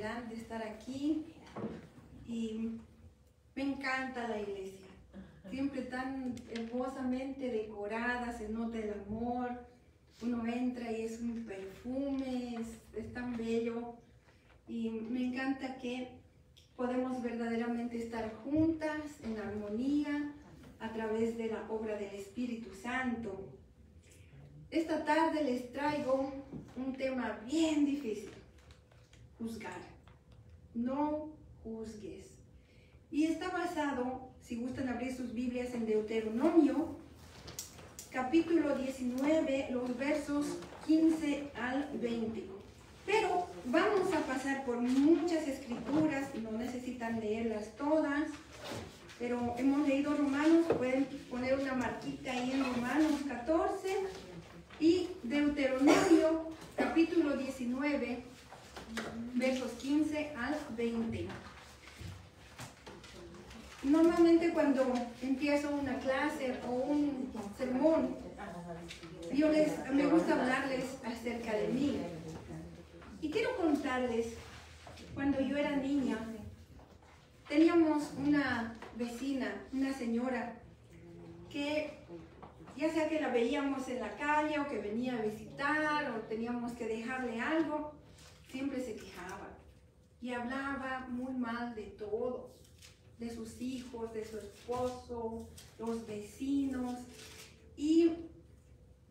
grande estar aquí y me encanta la iglesia. Siempre tan hermosamente decorada, se nota el amor. Uno entra y es un perfume, es tan bello. Y me encanta que podemos verdaderamente estar juntas en armonía a través de la obra del Espíritu Santo. Esta tarde les traigo un tema bien difícil: juzgar. No juzgues. Y está basado, si gustan abrir sus Biblias, en Deuteronomio, capítulo 19, los versos 15 al 20. Pero vamos a pasar por muchas escrituras, no necesitan leerlas todas, pero hemos leído Romanos, pueden poner una marquita ahí en Romanos 14 y Deuteronomio, capítulo 19, versos 15 al 20. Normalmente cuando empiezo una clase o un sermón, me gusta hablarles acerca de mí. Y quiero contarles, cuando yo era niña, teníamos una vecina, una señora, que ya sea que la veíamos en la calle o que venía a visitar o teníamos que dejarle algo, siempre se quejaba y hablaba muy mal de todos, de sus hijos, de su esposo, los vecinos. Y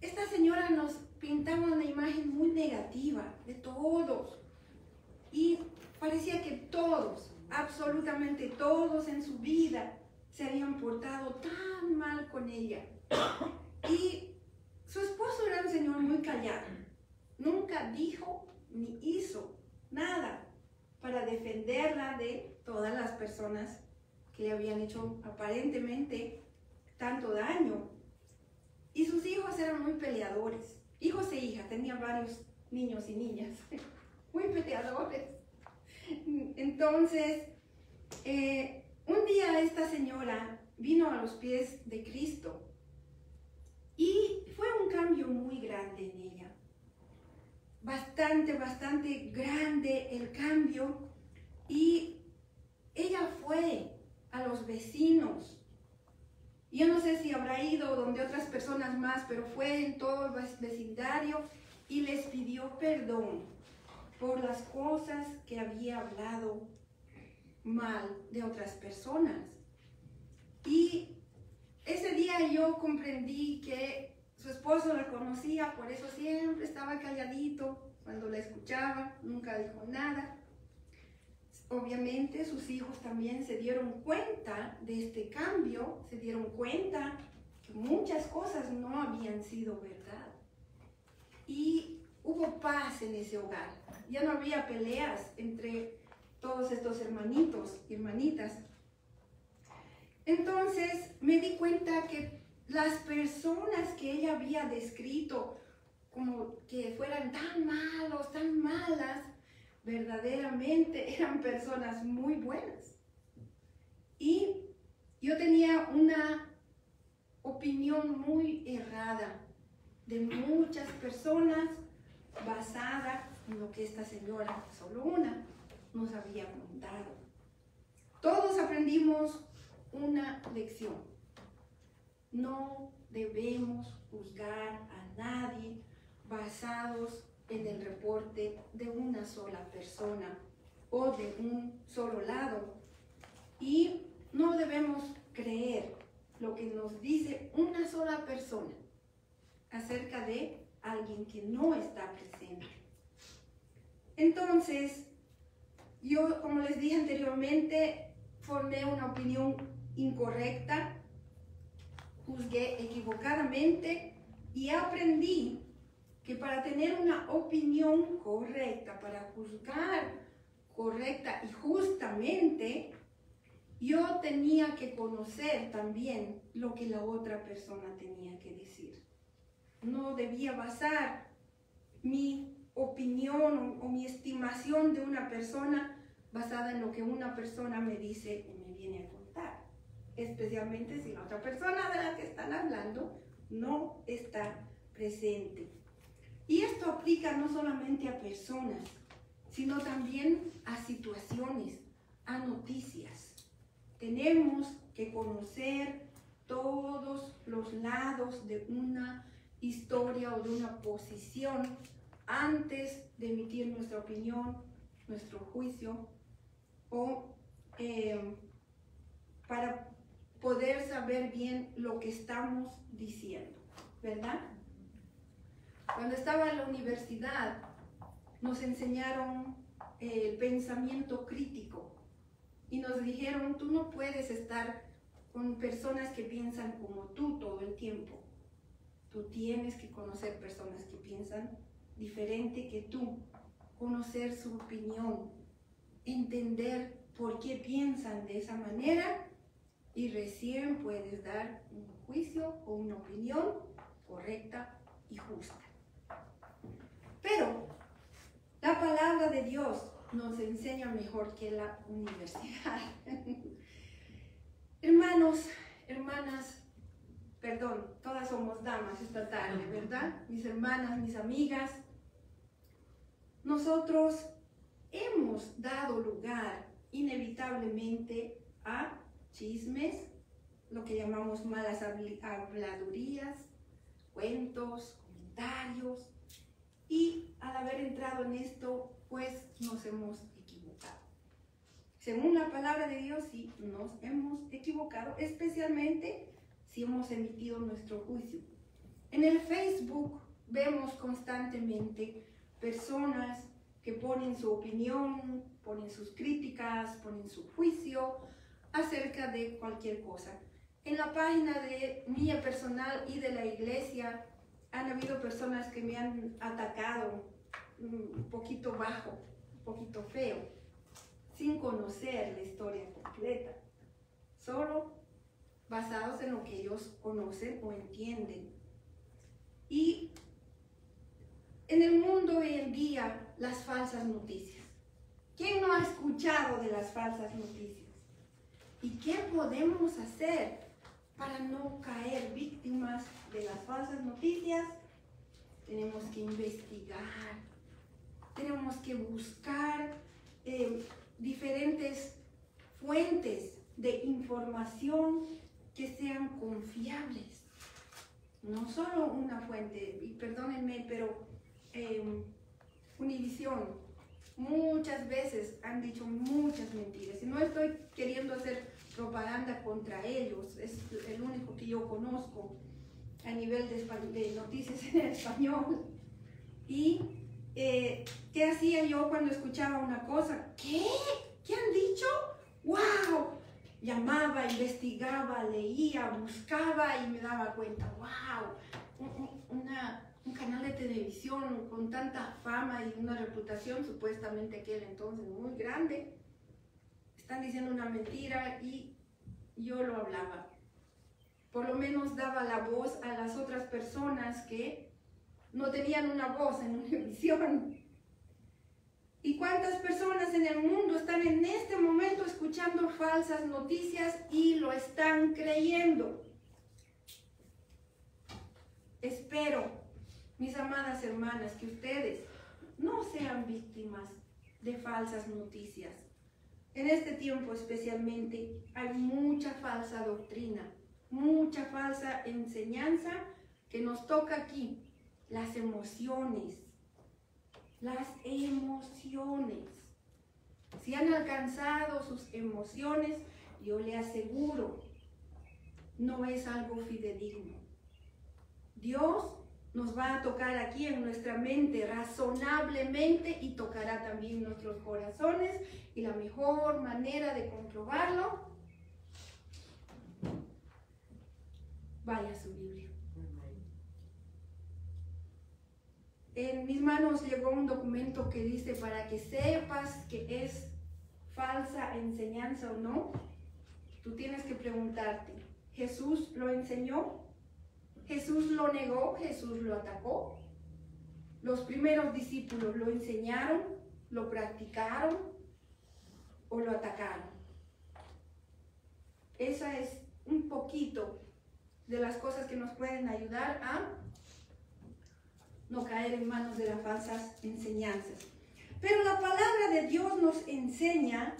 esta señora nos pintaba una imagen muy negativa de todos. Y parecía que todos, absolutamente todos en su vida, se habían portado tan mal con ella. Y su esposo era un señor muy callado. Nunca dijo ni hizo nada para defenderla de todas las personas que le habían hecho aparentemente tanto daño. Y sus hijos eran muy peleadores, hijos e hijas, tenían varios niños y niñas, muy peleadores. Entonces, un día esta señora vino a los pies de Cristo y fue un cambio muy grande en ella. Bastante grande el cambio, y ella fue a los vecinos. Yo no sé si habrá ido donde otras personas más, pero fue en todo el vecindario y les pidió perdón por las cosas que había hablado mal de otras personas. Y ese día yo comprendí que su esposo la conocía, por eso siempre estaba calladito cuando la escuchaba, nunca dijo nada. Obviamente sus hijos también se dieron cuenta de este cambio, se dieron cuenta que muchas cosas no habían sido verdad. Y hubo paz en ese hogar, ya no había peleas entre todos estos hermanitos y hermanitas. Entonces me di cuenta que las personas que ella había descrito como que fueran tan malos, tan malas, verdaderamente eran personas muy buenas. Y yo tenía una opinión muy errada de muchas personas basada en lo que esta señora, solo una, nos había contado. Todos aprendimos una lección: no debemos juzgar a nadie basados en el reporte de una sola persona o de un solo lado, y no debemos creer lo que nos dice una sola persona acerca de alguien que no está presente. Entonces, yo, como les dije anteriormente, formé una opinión incorrecta, juzgué equivocadamente y aprendí que para tener una opinión correcta, para juzgar correcta y justamente, yo tenía que conocer también lo que la otra persona tenía que decir. No debía basar mi opinión o mi estimación de una persona basada en lo que una persona me dice o me viene a contar, especialmente si la otra persona de la que están hablando no está presente. Y esto aplica no solamente a personas, sino también a situaciones, a noticias. Tenemos que conocer todos los lados de una historia o de una posición antes de emitir nuestra opinión, nuestro juicio, o para poder saber bien lo que estamos diciendo, ¿verdad? Cuando estaba en la universidad nos enseñaron el pensamiento crítico y nos dijeron, tú no puedes estar con personas que piensan como tú todo el tiempo. Tú tienes que conocer personas que piensan diferente que tú, conocer su opinión, entender por qué piensan de esa manera y recién puedes dar un juicio o una opinión correcta y justa. Pero la palabra de Dios nos enseña mejor que la universidad. Hermanos, hermanas, perdón, todas somos damas esta tarde, ¿verdad? Mis hermanas, mis amigas, nosotros hemos dado lugar inevitablemente a chismes, lo que llamamos malas habladurías, cuentos, comentarios, y al haber entrado en esto, pues nos hemos equivocado. Según la palabra de Dios, sí, nos hemos equivocado, especialmente si hemos emitido nuestro juicio. En el Facebook vemos constantemente personas que ponen su opinión, ponen sus críticas, ponen su juicio acerca de cualquier cosa. En la página de mía personal y de la iglesia han habido personas que me han atacado un poquito bajo, un poquito feo, sin conocer la historia completa, solo basados en lo que ellos conocen o entienden. Y en el mundo hoy en día, las falsas noticias. ¿Quién no ha escuchado de las falsas noticias? ¿Y qué podemos hacer para no caer víctimas de las falsas noticias? Tenemos que investigar, tenemos que buscar diferentes fuentes de información que sean confiables. No solo una fuente, y perdónenme, pero Univisión muchas veces han dicho muchas mentiras. Y no estoy queriendo hacer propaganda contra ellos, es el único que yo conozco a nivel de noticias en español. Y ¿qué hacía yo cuando escuchaba una cosa? ¿Qué? ¿Qué han dicho? ¡Wow! Llamaba, investigaba, leía, buscaba y me daba cuenta, ¡wow! Un canal de televisión con tanta fama y una reputación, supuestamente aquel entonces muy grande, están diciendo una mentira y yo lo hablaba. Por lo menos daba la voz a las otras personas que no tenían una voz en Univisión. ¿Y cuántas personas en el mundo están en este momento escuchando falsas noticias y lo están creyendo? Espero, mis amadas hermanas, que ustedes no sean víctimas de falsas noticias. En este tiempo especialmente hay mucha falsa doctrina, mucha falsa enseñanza que nos toca aquí. Las emociones. Las emociones. Si han alcanzado sus emociones, yo le aseguro, no es algo fidedigno. Dios nos va a tocar aquí en nuestra mente razonablemente y tocará también nuestros corazones, y la mejor manera de comprobarlo, vaya a su Biblia. En mis manos llegó un documento que dice, para que sepas que es falsa enseñanza o no, tú tienes que preguntarte, ¿Jesús lo enseñó? ¿Jesús lo negó? ¿Jesús lo atacó? ¿Los primeros discípulos lo enseñaron, lo practicaron o lo atacaron? Esa es un poquito de las cosas que nos pueden ayudar a no caer en manos de las falsas enseñanzas. Pero la palabra de Dios nos enseña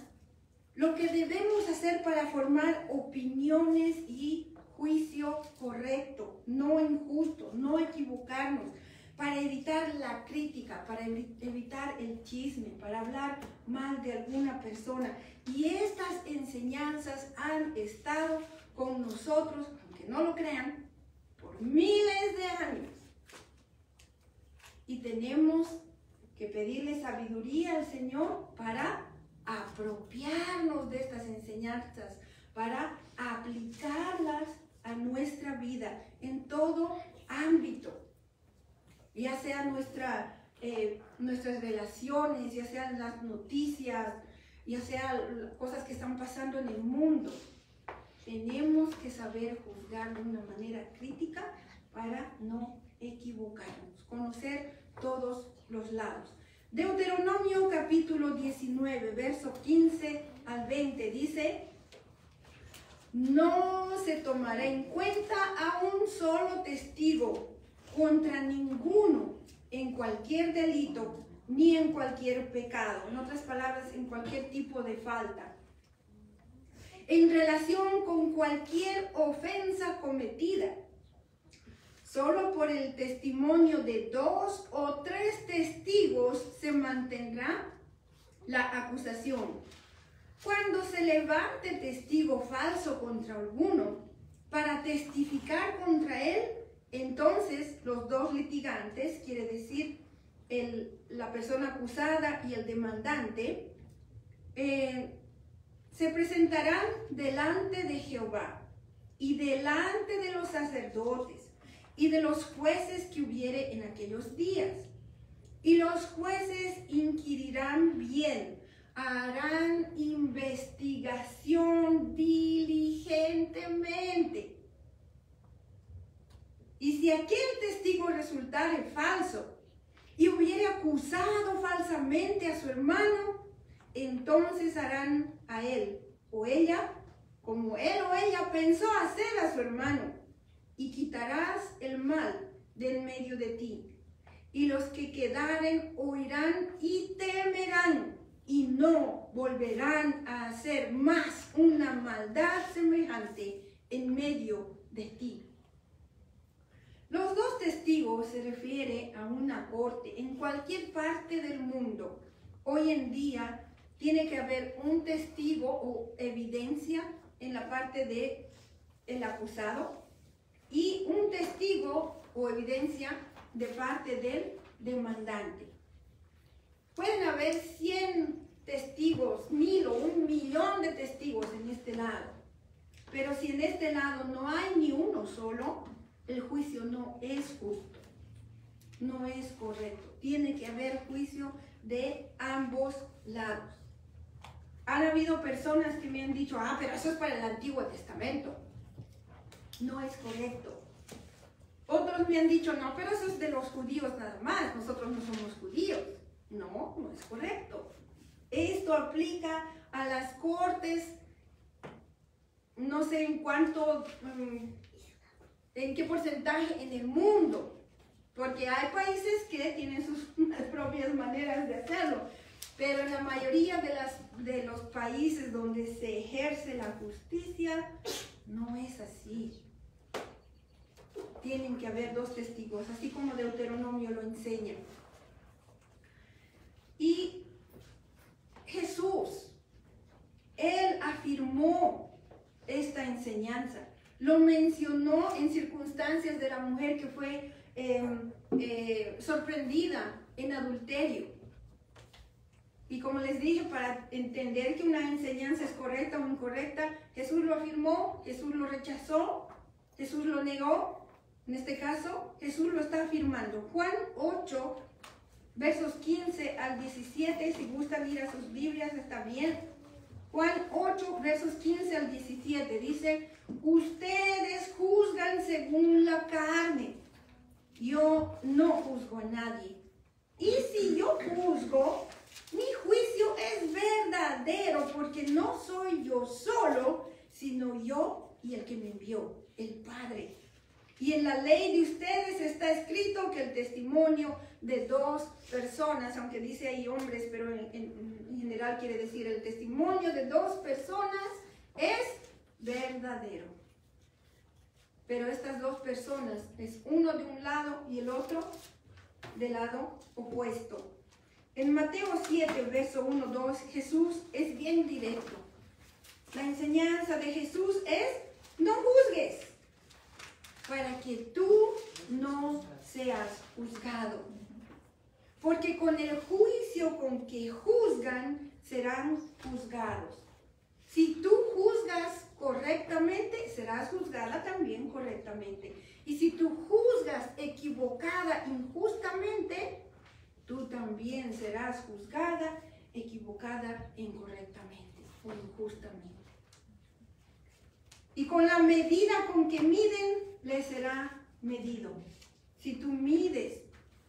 lo que debemos hacer para formar opiniones y juicio correcto, no injusto, no equivocarnos, para evitar la crítica, para evitar el chisme, para hablar mal de alguna persona. Y estas enseñanzas han estado con nosotros, aunque no lo crean, por miles de años. Y tenemos que pedirle sabiduría al Señor para apropiarnos de estas enseñanzas, para aplicarlas a nuestra vida en todo ámbito, ya sea nuestras relaciones, ya sean las noticias, ya sean cosas que están pasando en el mundo. Tenemos que saber juzgar de una manera crítica para no equivocarnos, conocer todos los lados. Deuteronomio capítulo 19, verso 15 al 20 dice: no se tomará en cuenta a un solo testigo contra ninguno en cualquier delito ni en cualquier pecado. En otras palabras, en cualquier tipo de falta. En relación con cualquier ofensa cometida. Solo por el testimonio de 2 o 3 testigos se mantendrá la acusación. Cuando se levante testigo falso contra alguno para testificar contra él, entonces los dos litigantes, quiere decir la persona acusada y el demandante, se presentarán delante de Jehová y delante de los sacerdotes y de los jueces que hubiere en aquellos días. Y los jueces inquirirán bien, harán investigación diligentemente. Y si aquel testigo resultare falso y hubiere acusado falsamente a su hermano, entonces harán a él o ella como él o ella pensó hacer a su hermano, y quitarás el mal de en medio de ti. Y los que quedaren oirán y temerán, y no volverán a hacer más una maldad semejante en medio de ti. Los dos testigos se refiere a una corte en cualquier parte del mundo. Hoy en día tiene que haber un testigo o evidencia en la parte del acusado y un testigo o evidencia de parte del demandante. Pueden haber 100 testigos, 1000 o 1.000.000 de testigos en este lado. Pero si en este lado no hay ni uno solo, el juicio no es justo, no es correcto. Tiene que haber juicio de ambos lados. Han habido personas que me han dicho, pero eso es para el Antiguo Testamento. No es correcto. Otros me han dicho, no, pero eso es de los judíos nada más, nosotros no somos judíos. No, no es correcto. Esto aplica a las cortes, no sé en cuánto, en qué porcentaje en el mundo, porque hay países que tienen sus propias maneras de hacerlo, pero en la mayoría de los países donde se ejerce la justicia, no es así. Tienen que haber 2 testigos, así como Deuteronomio lo enseña. Y Jesús, Él afirmó esta enseñanza. Lo mencionó en circunstancias de la mujer que fue sorprendida en adulterio. Y como les dije, para entender que una enseñanza es correcta o incorrecta, Jesús lo afirmó, Jesús lo rechazó, Jesús lo negó. En este caso, Jesús lo está afirmando. Juan 8, versos 15 al 17, si gustan ir a sus Biblias, está bien. Juan 8, versos 15 al 17, dice: ustedes juzgan según la carne, yo no juzgo a nadie. Y si yo juzgo, mi juicio es verdadero, porque no soy yo solo, sino yo y el que me envió, el Padre. Y en la ley de ustedes está escrito que el testimonio de dos personas, aunque dice ahí hombres, pero en general quiere decir el testimonio de dos personas es verdadero. Pero estas dos personas es uno de un lado y el otro del lado opuesto. En Mateo 7, verso 1, 2, Jesús es bien directo. La enseñanza de Jesús es: no juzgues, para que tú no seas juzgado. Porque con el juicio con que juzgan, serán juzgados. Si tú juzgas correctamente, serás juzgada también correctamente. Y si tú juzgas equivocada, injustamente, tú también serás juzgada, equivocada, incorrectamente o injustamente. Y con la medida con que miden, les será medido. Si tú mides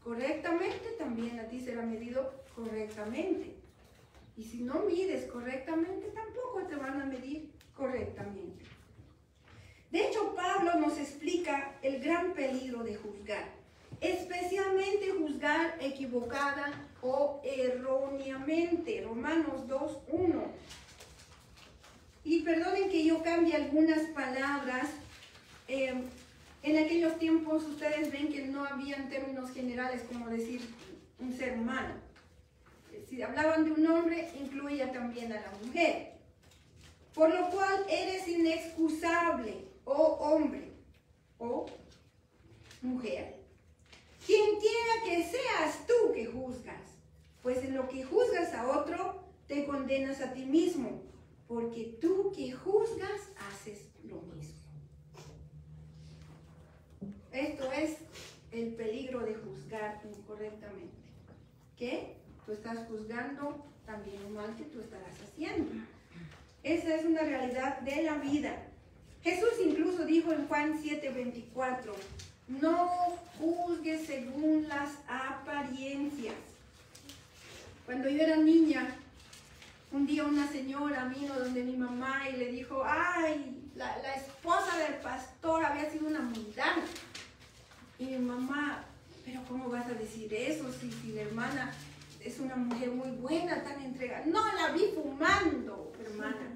correctamente, también a ti será medido correctamente. Y si no mides correctamente, tampoco te van a medir correctamente. De hecho, Pablo nos explica el gran peligro de juzgar, especialmente juzgar equivocada o erróneamente. Romanos 2:1. Y perdonen que yo cambie algunas palabras. En aquellos tiempos ustedes ven que no habían términos generales como decir un ser humano. Si hablaban de un hombre, incluía también a la mujer. Por lo cual eres inexcusable, oh hombre, o mujer. Quien quiera que seas tú que juzgas, pues en lo que juzgas a otro, te condenas a ti mismo, porque tú que juzgas haces lo mismo. Esto es el peligro de juzgar incorrectamente. ¿Qué? Tú estás juzgando también lo mal que tú estarás haciendo. Esa es una realidad de la vida. Jesús incluso dijo en Juan 7:24, no juzgues según las apariencias. Cuando yo era niña, un día una señora vino donde mi mamá y le dijo, ay, la esposa del pastor había sido una mundana. Y mi mamá, pero ¿cómo vas a decir eso si la hermana es una mujer muy buena, tan entregada? No, la vi fumando, hermana.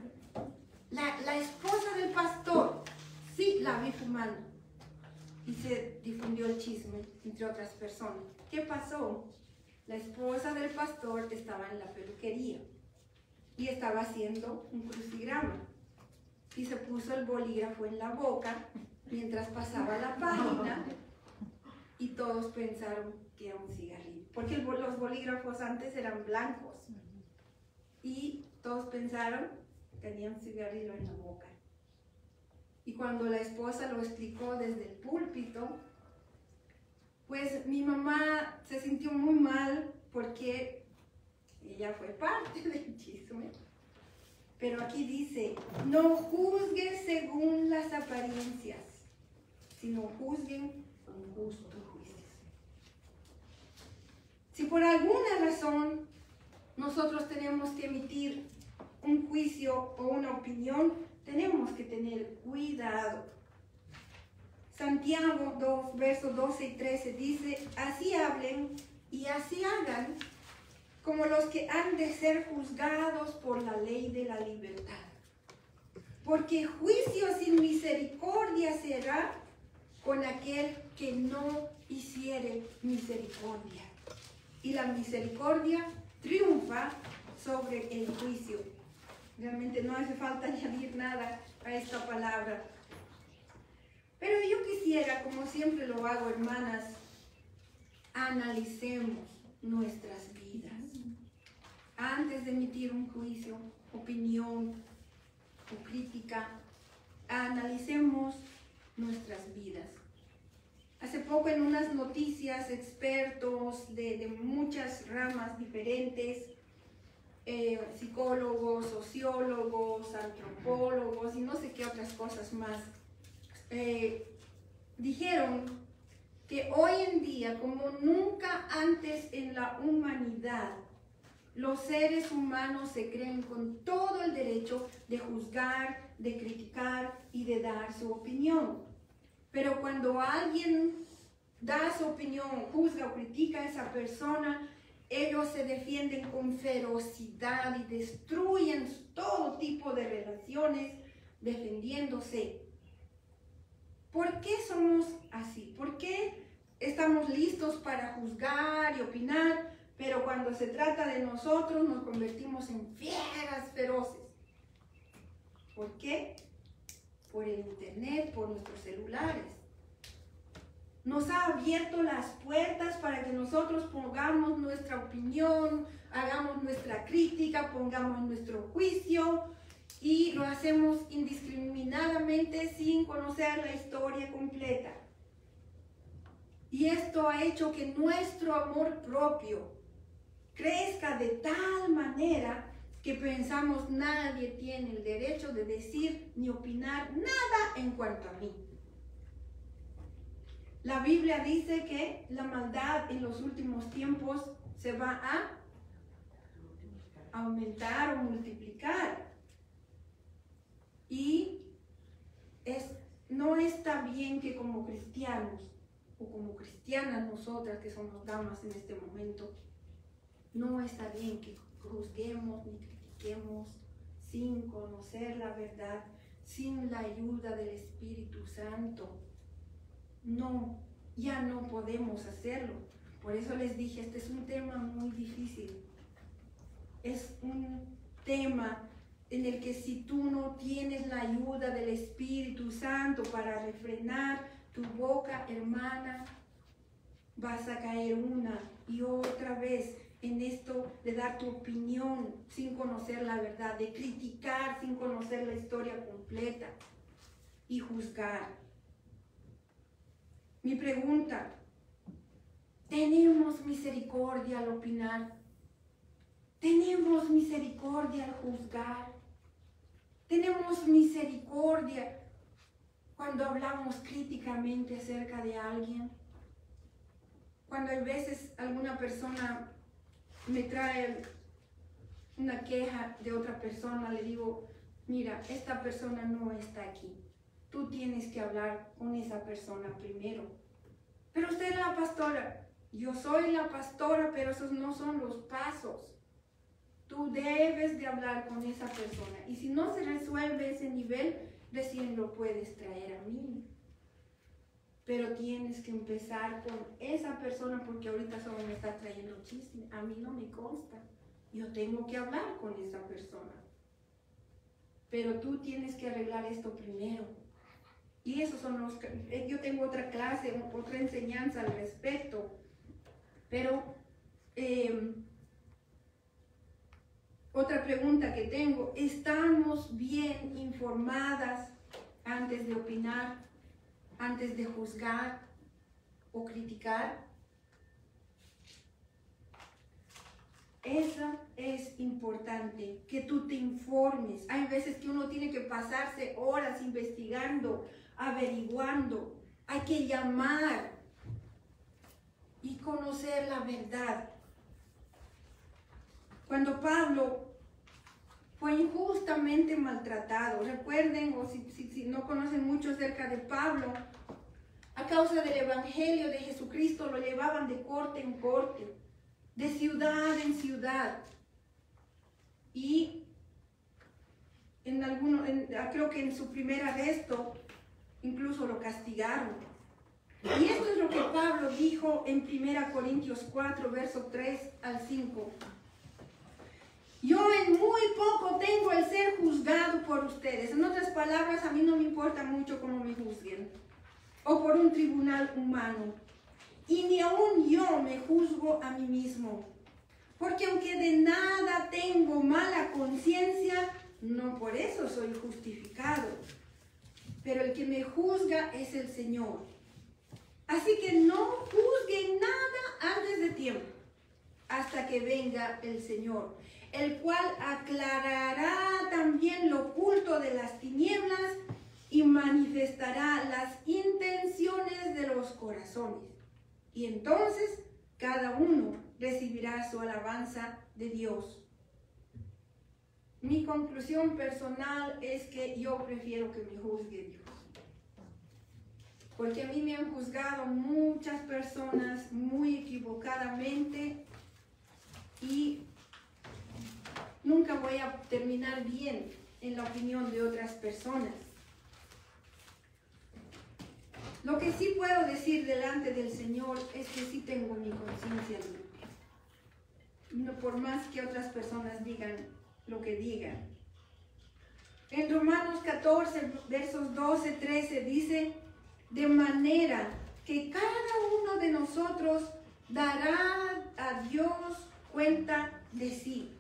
La esposa del pastor, sí, la vi fumando. Y se difundió el chisme entre otras personas. ¿Qué pasó? La esposa del pastor estaba en la peluquería y estaba haciendo un crucigrama. Y se puso el bolígrafo en la boca mientras pasaba la página y todos pensaron que era un cigarrillo. Porque los bolígrafos antes eran blancos y todos pensaron que tenía un cigarrillo en la boca. Y cuando la esposa lo explicó desde el púlpito, pues mi mamá se sintió muy mal porque ella fue parte del chisme. Pero aquí dice, no juzguen según las apariencias, sino juzguen con justo juicio. Si por alguna razón nosotros tenemos que emitir un juicio o una opinión, tenemos que tener cuidado. Santiago 2, versos 12 y 13 dice, así hablen y así hagan como los que han de ser juzgados por la ley de la libertad. Porque juicio sin misericordia será con aquel que no hiciere misericordia. Y la misericordia triunfa sobre el juicio. Realmente no hace falta añadir nada a esta palabra. Pero yo quisiera, como siempre lo hago, hermanas, analicemos nuestras vidas. Antes de emitir un juicio, opinión o crítica, analicemos nuestras vidas. Hace poco en unas noticias, expertos de muchas ramas diferentes, psicólogos, sociólogos, antropólogos y no sé qué otras cosas más, dijeron que hoy en día, como nunca antes en la humanidad, los seres humanos se creen con todo el derecho de juzgar, de criticar y de dar su opinión. Pero cuando alguien da su opinión, juzga o critica a esa persona, ellos se defienden con ferocidad y destruyen todo tipo de relaciones defendiéndose. ¿Por qué somos así? ¿Por qué estamos listos para juzgar y opinar, pero cuando se trata de nosotros nos convertimos en fieras feroces? ¿Por qué? Por el internet, por nuestros celulares. Nos ha abierto las puertas para que nosotros pongamos nuestra opinión, hagamos nuestra crítica, pongamos nuestro juicio y lo hacemos indiscriminadamente sin conocer la historia completa. Y esto ha hecho que nuestro amor propio crezca de tal manera que pensamos nadie tiene el derecho de decir ni opinar nada en cuanto a mí. La Biblia dice que la maldad en los últimos tiempos se va a aumentar o multiplicar. Y no está bien que como cristianos o como cristianas nosotras que somos damas en este momento, no está bien que juzguemos ni critiquemos sin conocer la verdad, sin la ayuda del Espíritu Santo. No, ya no podemos hacerlo. Por eso les dije, este es un tema muy difícil. Es un tema en el que si tú no tienes la ayuda del Espíritu Santo para refrenar tu boca, hermana, vas a caer una y otra vez en esto de dar tu opinión sin conocer la verdad, de criticar sin conocer la historia completa y juzgar. Mi pregunta, ¿tenemos misericordia al opinar? ¿Tenemos misericordia al juzgar? ¿Tenemos misericordia cuando hablamos críticamente acerca de alguien? Cuando a veces alguna persona me trae una queja de otra persona, le digo, mira, esta persona no está aquí. Tú tienes que hablar con esa persona primero. Pero usted es la pastora. Yo soy la pastora, pero esos no son los pasos. Tú debes de hablar con esa persona. Y si no se resuelve ese nivel, recién lo puedes traer a mí. Pero tienes que empezar con esa persona porque ahorita solo me está trayendo chisme. A mí no me consta. Yo tengo que hablar con esa persona. Pero tú tienes que arreglar esto primero. Y esos son los... Yo tengo otra clase, otra enseñanza al respecto. Pero... otra pregunta que tengo, ¿estamos bien informadas antes de opinar, antes de juzgar o criticar? Eso es importante, que tú te informes. Hay veces que uno tiene que pasarse horas investigando, averiguando. Hay que llamar y conocer la verdad. Cuando Pablo fue injustamente maltratado, recuerden, o si no conocen mucho acerca de Pablo, a causa del Evangelio de Jesucristo lo llevaban de corte en corte, de ciudad en ciudad. Y creo que en su primer arresto incluso lo castigaron. Y esto es lo que Pablo dijo en 1 Corintios 4, verso 3 al 5. Yo en muy poco tengo el ser juzgado por ustedes. En otras palabras, a mí no me importa mucho cómo me juzguen. O por un tribunal humano. Y ni aún yo me juzgo a mí mismo. Porque aunque de nada tengo mala conciencia, no por eso soy justificado. Pero el que me juzga es el Señor. Así que no juzguen nada antes de tiempo, hasta que venga el Señor, el cual aclarará también lo oculto de las tinieblas y manifestará las intenciones de los corazones. Y entonces cada uno recibirá su alabanza de Dios. Mi conclusión personal es que yo prefiero que me juzgue Dios. porque a mí me han juzgado muchas personas muy equivocadamente y nunca voy a terminar bien en la opinión de otras personas. Lo que sí puedo decir delante del Señor es que sí tengo mi conciencia limpia. No por más que otras personas digan lo que digan. En Romanos 14, versos 12, 13 dice, de manera que cada uno de nosotros dará a Dios cuenta de sí.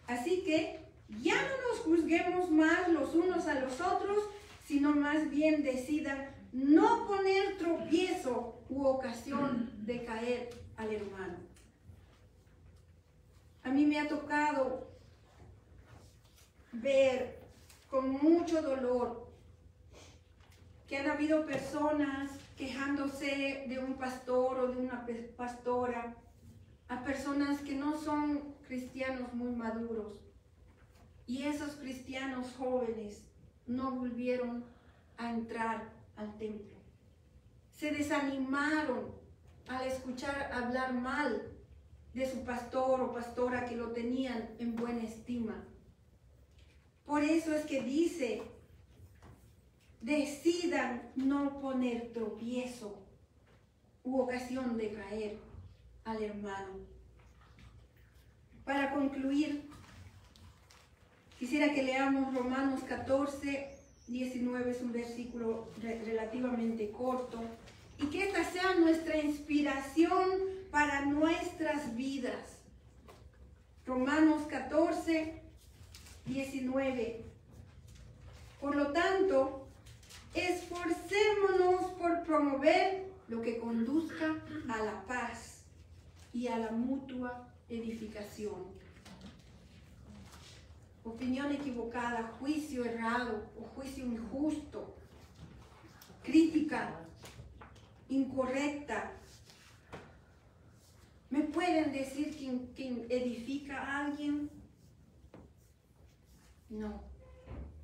Así que ya no nos juzguemos más los unos a los otros, sino más bien decidan no poner tropiezo u ocasión de caer al hermano. A mí me ha tocado ver con mucho dolor que han habido personas quejándose de un pastor o de una pastora, a personas que no son cristianos muy maduros. Y esos cristianos jóvenes no volvieron a entrar al templo. Se desanimaron al escuchar hablar mal de su pastor o pastora que lo tenían en buena estima. Por eso es que dice, decidan no poner tropiezo u ocasión de caer al hermano. Para concluir, quisiera que leamos Romanos 14, 19, es un versículo relativamente corto, y que esta sea nuestra inspiración para nuestras vidas. Romanos 14, 19. Por lo tanto, esforcémonos por promover lo que conduzca a la paz y a la mutua edificación. Opinión equivocada, juicio errado o juicio injusto, crítica incorrecta. ¿Me pueden decir quién edifica a alguien? No.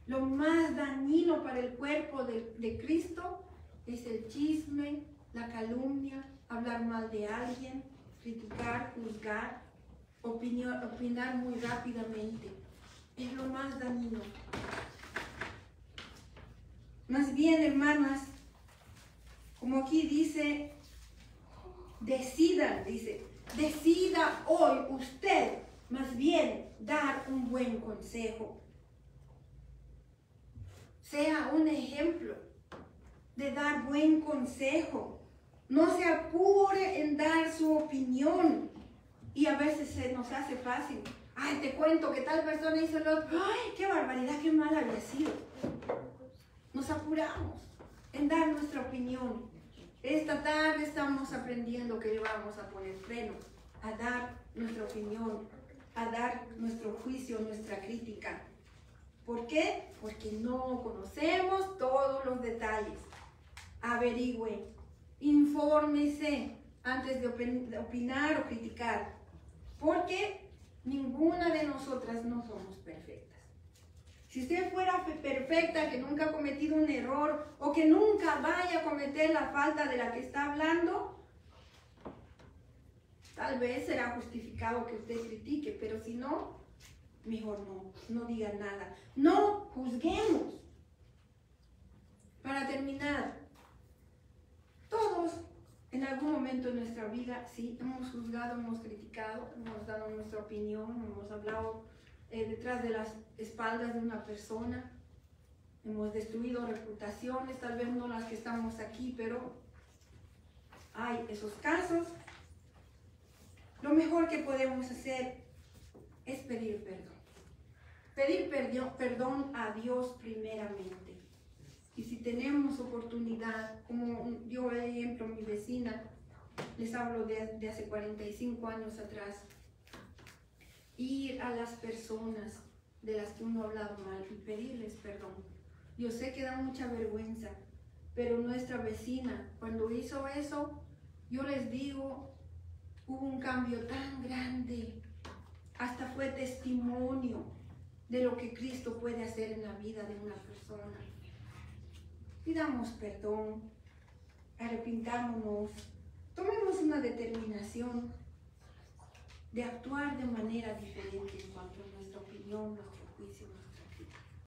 Lo más dañino para el cuerpo de Cristo es el chisme, la calumnia, hablar mal de alguien, criticar, juzgar, opinar muy rápidamente. Es lo más dañino. Más bien, hermanas, como aquí dice, decida hoy usted más bien dar un buen consejo. Sea un ejemplo de dar buen consejo. No se apure en dar su opinión. Y a veces se nos hace fácil. Ay, te cuento que tal persona hizo lo otro. Ay, qué barbaridad, qué mal había sido. Nos apuramos en dar nuestra opinión. Esta tarde estamos aprendiendo que le vamos a poner freno a dar nuestra opinión, a dar nuestro juicio, nuestra crítica. ¿Por qué? Porque no conocemos todos los detalles. Averigüe, infórmese antes de opinar o criticar, porque ninguna de nosotras no somos perfectas. Si usted fuera perfecta, que nunca ha cometido un error o que nunca vaya a cometer la falta de la que está hablando, tal vez será justificado que usted critique, pero si no, mejor no diga nada. No juzguemos. Para terminar, todos en algún momento de nuestra vida, sí, hemos juzgado, hemos criticado, hemos dado nuestra opinión, hemos hablado detrás de las espaldas de una persona, hemos destruido reputaciones, tal vez no las que estamos aquí, pero hay esos casos. Lo mejor que podemos hacer es pedir perdón. Pedir perdón a Dios primeramente. Y si tenemos oportunidad, como yo de ejemplo, mi vecina, les hablo de hace 45 años atrás, ir a las personas de las que uno ha hablado mal y pedirles perdón. Yo sé que da mucha vergüenza, pero nuestra vecina, cuando hizo eso, yo les digo, hubo un cambio tan grande, hasta fue testimonio de lo que Cristo puede hacer en la vida de una persona. Pidamos perdón, arrepintámonos, tomemos una determinación de actuar de manera diferente en cuanto a nuestra opinión, nuestro juicio, nuestro